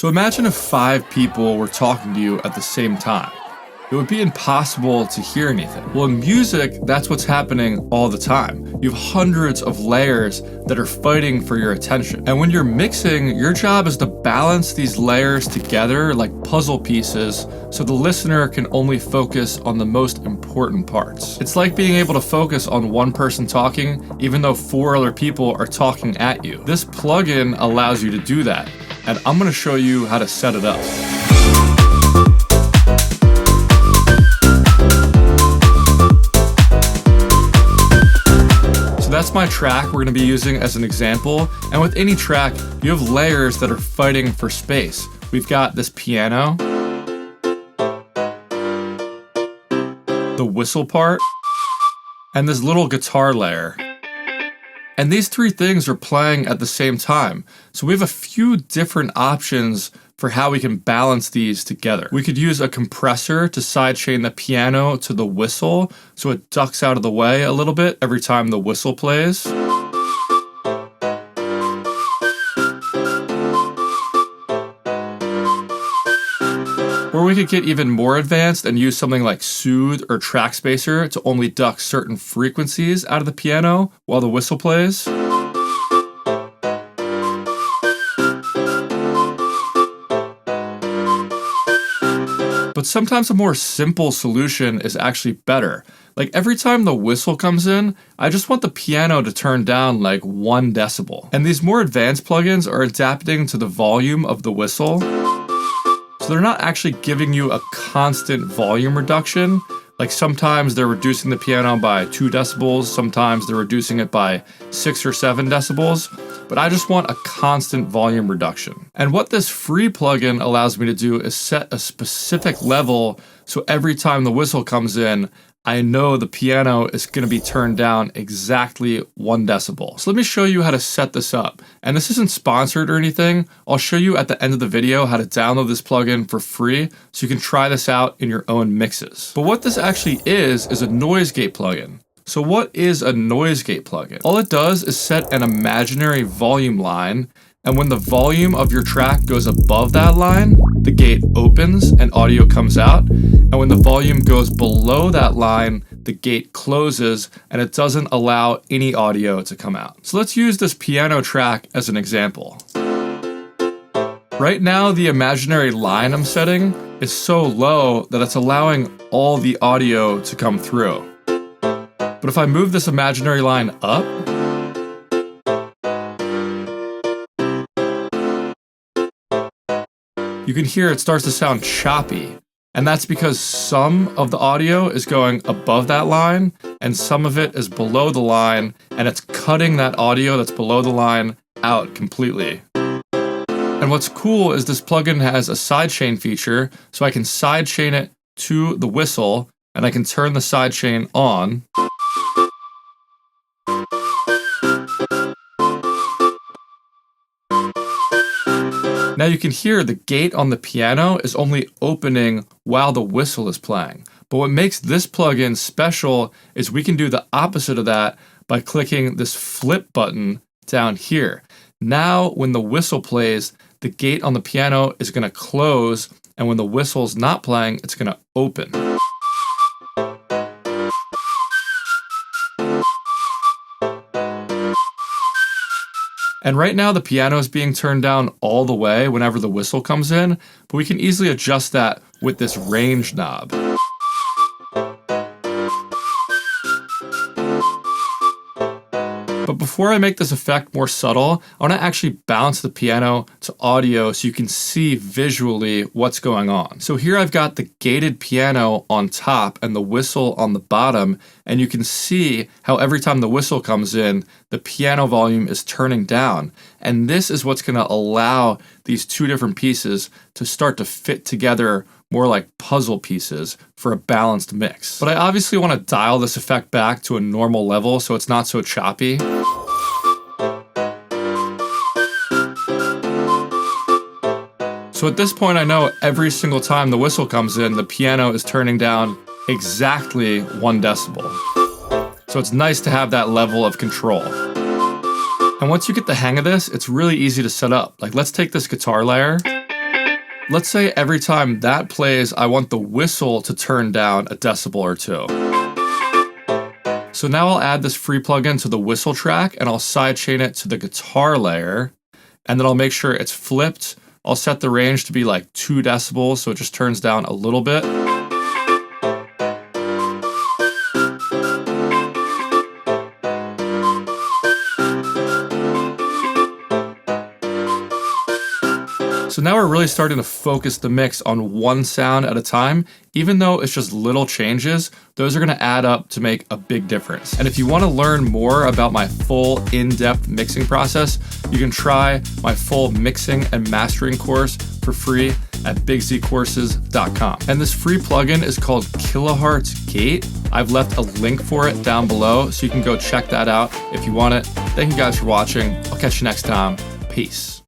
So imagine if 5 people were talking to you at the same time. It would be impossible to hear anything. Well, in music, that's what's happening all the time. You have hundreds of layers that are fighting for your attention. And when you're mixing, your job is to balance these layers together like puzzle pieces so the listener can only focus on the most important parts. It's like being able to focus on one person talking even though 4 other people are talking at you. This plugin allows you to do that, and I'm going to show you how to set it up. That's my track we're going to be using as an example, and with any track, you have layers that are fighting for space. We've got this piano, the whistle part, and this little guitar layer. And these 3 things are playing at the same time, so we have a few different options for how we can balance these together. We could use a compressor to sidechain the piano to the whistle so it ducks out of the way a little bit every time the whistle plays. Or we could get even more advanced and use something like Soothe or Track Spacer to only duck certain frequencies out of the piano while the whistle plays. But sometimes a more simple solution is actually better. Like every time the whistle comes in, I just want the piano to turn down like 1 decibel. And these more advanced plugins are adapting to the volume of the whistle. So they're not actually giving you a constant volume reduction. Like sometimes they're reducing the piano by 2 decibels, sometimes they're reducing it by 6 or 7 decibels, but I just want a constant volume reduction. And what this free plugin allows me to do is set a specific level so every time the whistle comes in, I know the piano is going to be turned down exactly 1 decibel. So let me show you how to set this up. And this isn't sponsored or anything. I'll show you at the end of the video how to download this plugin for free so you can try this out in your own mixes. But what this actually is a noise gate plugin. So what is a noise gate plugin? All it does is set an imaginary volume line, and when the volume of your track goes above that line, the gate opens and audio comes out. And when the volume goes below that line, the gate closes and it doesn't allow any audio to come out. So let's use this piano track as an example. Right now, the imaginary line I'm setting is so low that it's allowing all the audio to come through. But if I move this imaginary line up, you can hear it starts to sound choppy. And that's because some of the audio is going above that line and some of it is below the line, and it's cutting that audio that's below the line out completely. And what's cool is this plugin has a sidechain feature, so I can sidechain it to the whistle and I can turn the sidechain on. Now you can hear the gate on the piano is only opening while the whistle is playing. But what makes this plugin special is we can do the opposite of that by clicking this flip button down here. Now when the whistle plays, the gate on the piano is going to close, and when the whistle's not playing, it's going to open. And right now the piano is being turned down all the way whenever the whistle comes in, but we can easily adjust that with this range knob. But before I make this effect more subtle, I want to actually bounce the piano to audio so you can see visually what's going on. So here I've got the gated piano on top and the whistle on the bottom, and you can see how every time the whistle comes in, the piano volume is turning down. And this is what's going to allow these 2 different pieces to start to fit together more like puzzle pieces for a balanced mix. But I obviously want to dial this effect back to a normal level so it's not so choppy. So at this point I know every single time the whistle comes in, the piano is turning down exactly 1 decibel. So it's nice to have that level of control. And once you get the hang of this, it's really easy to set up. Like let's take this guitar layer. Let's say every time that plays, I want the whistle to turn down a decibel or two. So now I'll add this free plugin to the whistle track and I'll sidechain it to the guitar layer. And then I'll make sure it's flipped. I'll set the range to be like 2 decibels, so it just turns down a little bit. So now we're really starting to focus the mix on one sound at a time. Even though it's just little changes, those are gonna add up to make a big difference. And if you wanna learn more about my full in-depth mixing process, you can try my full mixing and mastering course for free at bigzcourses.com. And this free plugin is called Kilohearts Gate. I've left a link for it down below, so you can go check that out if you want it. Thank you guys for watching. I'll catch you next time. Peace.